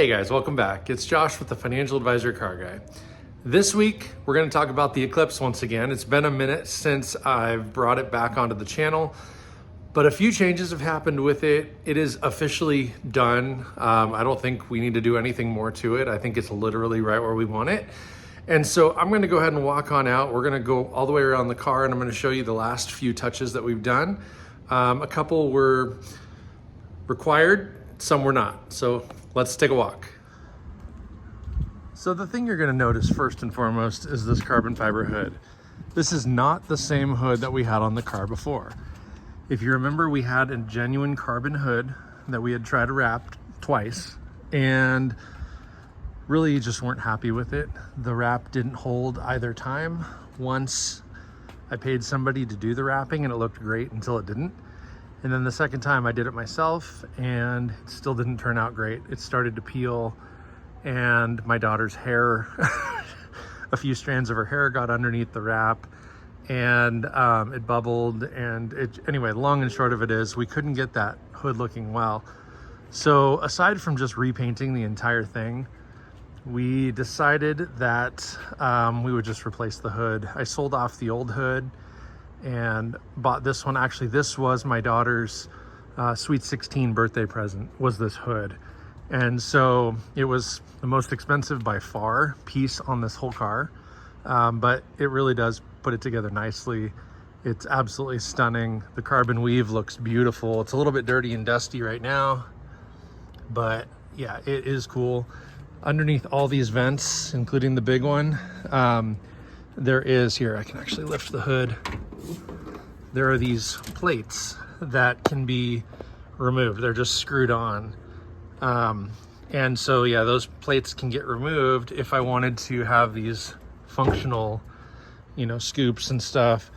Hey guys, welcome back. It's Josh with the Financial Advisor Car Guy. This week, we're going to talk about the Eclipse once again. It's been a minute since I've brought it back onto the channel, but a few changes have happened with it. It is officially done. I don't think we need to do anything more to it. I think it's literally right where we want it. And so I'm going to go ahead and walk on out. We're going to go all the way around the car and I'm going to show you the last few touches that we've done. A couple were required, some were not. So let's take a walk. So the thing you're going to notice first and foremost is this carbon fiber hood. This is not the same hood that we had on the car before. If you remember, we had a genuine carbon hood that we had tried to wrap twice and really just weren't happy with it. The wrap didn't hold either time. Once I paid somebody to do the wrapping and it looked great until it didn't. And then the second time I did it myself and it still didn't turn out great. It started to peel and my daughter's hair, a few strands of her hair got underneath the wrap and it bubbled. And anyway, long and short of it is we couldn't get that hood looking well. So aside from just repainting the entire thing, we decided that we would just replace the hood. I sold off the old hood and bought this one. Actually, this was my daughter's sweet 16 birthday present, was this hood. And so it was the most expensive by far piece on this whole car, but it really does put it together nicely. It's absolutely stunning. The carbon weave looks beautiful. It's a little bit dirty and dusty right now, but yeah, it is cool. Underneath all these vents, including the big one, there is, here, I can actually lift the hood. There are these plates that can be removed. They're just screwed on. And so, yeah, those plates can get removed if I wanted to have these functional, scoops and stuff.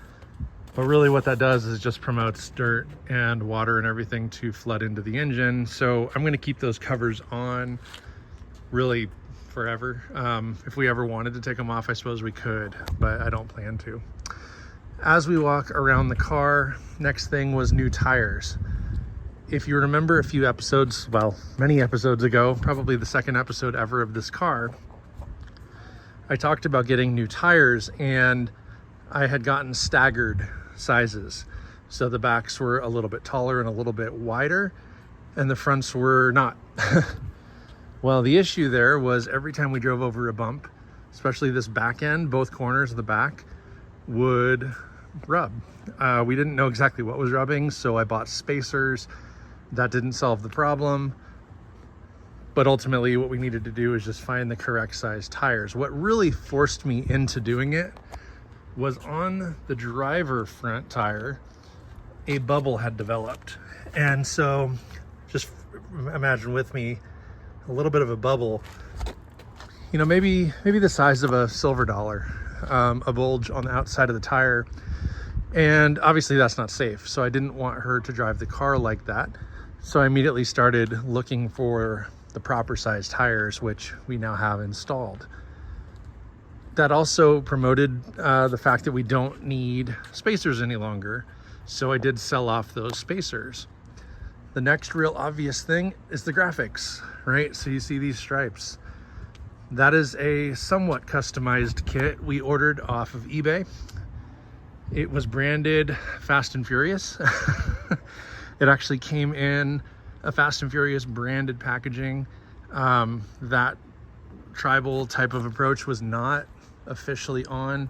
But really what that does is just promotes dirt and water and everything to flood into the engine. So I'm going to keep those covers on really forever. If we ever wanted to take them off, I suppose we could, but I don't plan to. As we walk around the car, next thing was new tires. If you remember a few episodes, well, many episodes ago, probably the second episode ever of this car, I talked about getting new tires and I had gotten staggered sizes. So the backs were a little bit taller and a little bit wider and the fronts were not. Well, the issue there was every time we drove over a bump, especially this back end, both corners of the back would rub. We didn't know exactly what was rubbing, so I bought spacers. That didn't solve the problem. But ultimately what we needed to do is just find the correct size tires. What really forced me into doing it was on the driver front tire, a bubble had developed. And so just imagine with me, a little bit of a bubble, maybe the size of a silver dollar, a bulge on the outside of the tire. And obviously that's not safe. So I didn't want her to drive the car like that. So I immediately started looking for the proper size tires, which we now have installed. That also promoted the fact that we don't need spacers any longer. So I did sell off those spacers. The next real obvious thing is the graphics, right? So you see these stripes. That is a somewhat customized kit we ordered off of eBay. It was branded Fast and Furious. It actually came in a Fast and Furious branded packaging. That tribal type of approach was not officially on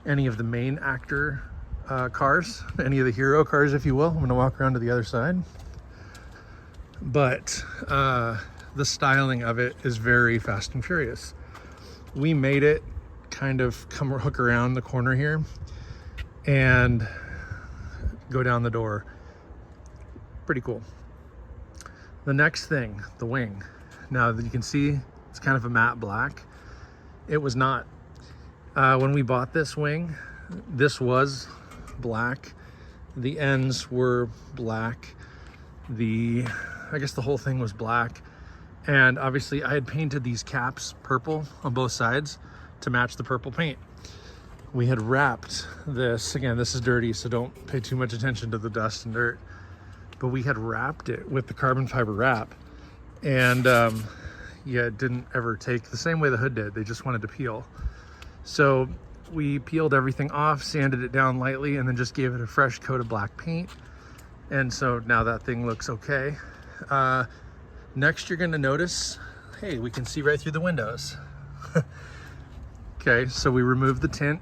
any of the main actor cars, any of the hero cars, if you will. I'm gonna walk around to the other side. But the styling of it is very Fast and Furious. We made it kind of hook around the corner here and go down the door. Pretty cool. The next thing, the wing. Now you can see it's kind of a matte black. It was not. When we bought this wing, this was black. The ends were black. I guess the whole thing was black. And obviously I had painted these caps purple on both sides to match the purple paint. We had wrapped this, again, this is dirty, so don't pay too much attention to the dust and dirt. But we had wrapped it with the carbon fiber wrap. And yet didn't ever take the same way the hood did. They just wanted to peel. So we peeled everything off, sanded it down lightly, and then just gave it a fresh coat of black paint. And so now that thing looks okay. Next, you're gonna notice, hey, we can see right through the windows. Okay, so we removed the tint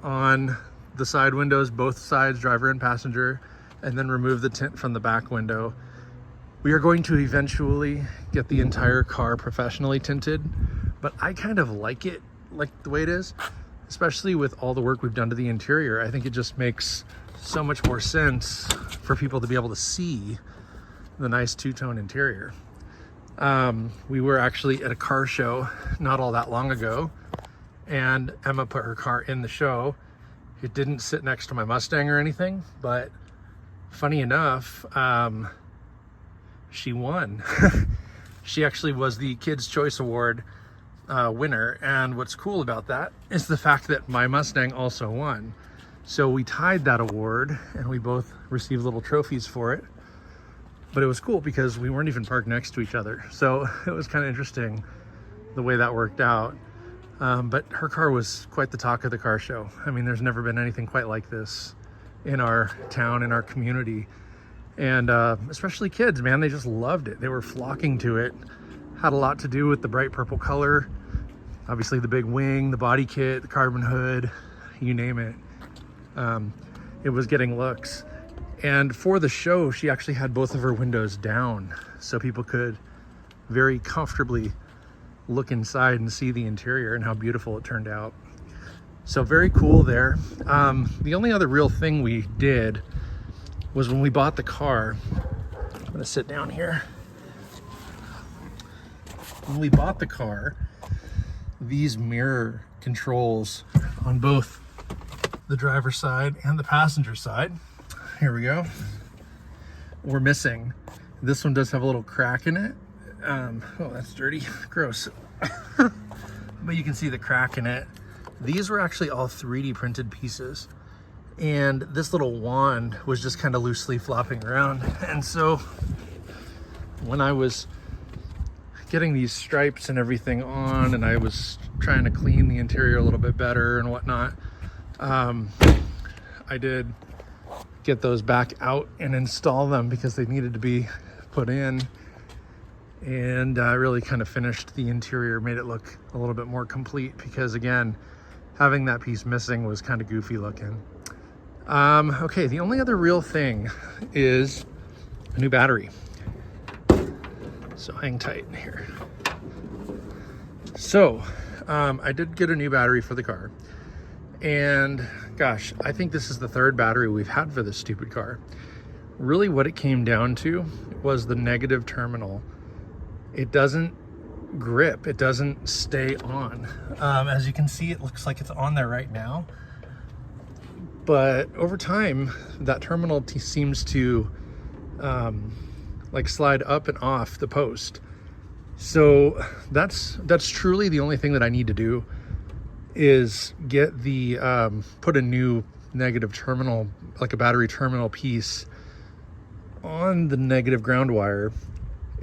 on the side windows, both sides, driver and passenger, and then remove the tint from the back window. We are going to eventually get the entire car professionally tinted, but I kind of like it like the way it is, especially with all the work we've done to the interior. I think it just makes so much more sense for people to be able to see the nice two-tone interior. We were actually at a car show not all that long ago, and Emma put her car in the show. It didn't sit next to my Mustang or anything, but funny enough, she won. She actually was the Kids' Choice Award winner, and what's cool about that is the fact that my Mustang also won. So we tied that award, and we both received little trophies for it. But it was cool because we weren't even parked next to each other. So it was kind of interesting the way that worked out. But her car was quite the talk of the car show. I mean, there's never been anything quite like this in our town, in our community. And especially kids, man, they just loved it. They were flocking to it. Had a lot to do with the bright purple color. Obviously the big wing, the body kit, the carbon hood, you name it. It was getting looks. And for the show, she actually had both of her windows down so people could very comfortably look inside and see the interior and how beautiful it turned out. So very cool there. The only other real thing we did was when we bought the car. I'm gonna sit down here. When we bought the car, these mirror controls on both the driver's side and the passenger side, here we go, were missing. This one does have a little crack in it. Oh, that's dirty, gross. But you can see the crack in it. These were actually all 3D printed pieces, and this little wand was just kind of loosely flopping around. And so when I was getting these stripes and everything on, and I was trying to clean the interior a little bit better and whatnot, I did get those back out and install them because they needed to be put in, and really kind of finished the interior, made it look a little bit more complete, because again, having that piece missing was kind of goofy looking. Okay, the only other real thing is a new battery. So hang tight here. So I did get a new battery for the car, and gosh, I think this is the third battery we've had for this stupid car. Really what it came down to was the negative terminal. It doesn't grip, it doesn't stay on. As you can see, it looks like it's on there right now, but over time that terminal seems to like slide up and off the post. So that's truly the only thing that I need to do, is get the put a new negative terminal, like a battery terminal piece, on the negative ground wire,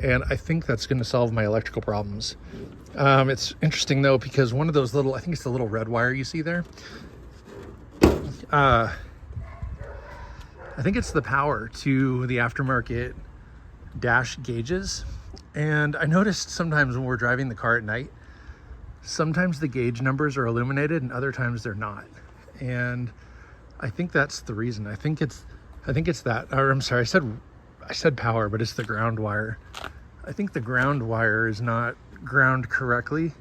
and I think that's going to solve my electrical problems. It's interesting though, because one of those little, I think it's the little red wire you see there, I think it's the power to the aftermarket dash gauges. And I noticed sometimes when we're driving the car at night, sometimes the gauge numbers are illuminated and other times they're not. And I think that's the reason. I think it's that, or I'm sorry, I said power, but it's the ground wire. I think the ground wire is not ground correctly.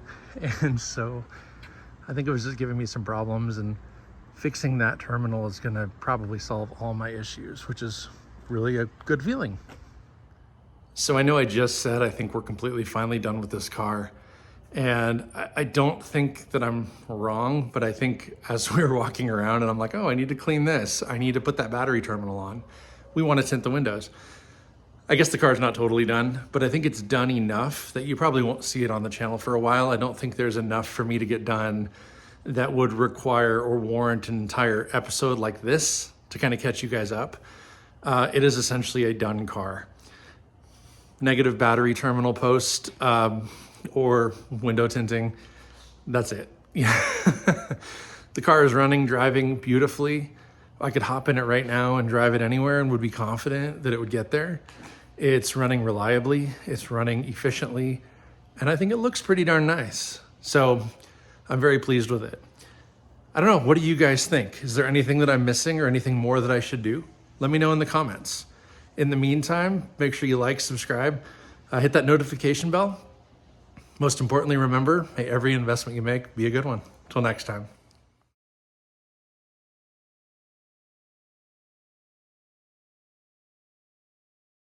And so I think it was just giving me some problems, and fixing that terminal is gonna probably solve all my issues, which is really a good feeling. So I know I just said I think we're completely finally done with this car, and I don't think that I'm wrong, but I think as we were walking around and I'm like, oh, I need to clean this, I need to put that battery terminal on, we want to tint the windows. I guess the car's not totally done, but I think it's done enough that you probably won't see it on the channel for a while. I don't think there's enough for me to get done that would require or warrant an entire episode like this to kind of catch you guys up. It is essentially a done car. Negative battery terminal post. or window tinting. That's it. Yeah. The car is running, driving beautifully. I could hop in it right now and drive it anywhere and would be confident that it would get there. It's running reliably, it's running efficiently, and I think it looks pretty darn nice. So I'm very pleased with it. I don't know, what do you guys think? Is there anything that I'm missing or anything more that I should do? Let me know in the comments. In the meantime, make sure you like, subscribe, hit that notification bell. Most importantly, remember, may every investment you make be a good one. Till next time.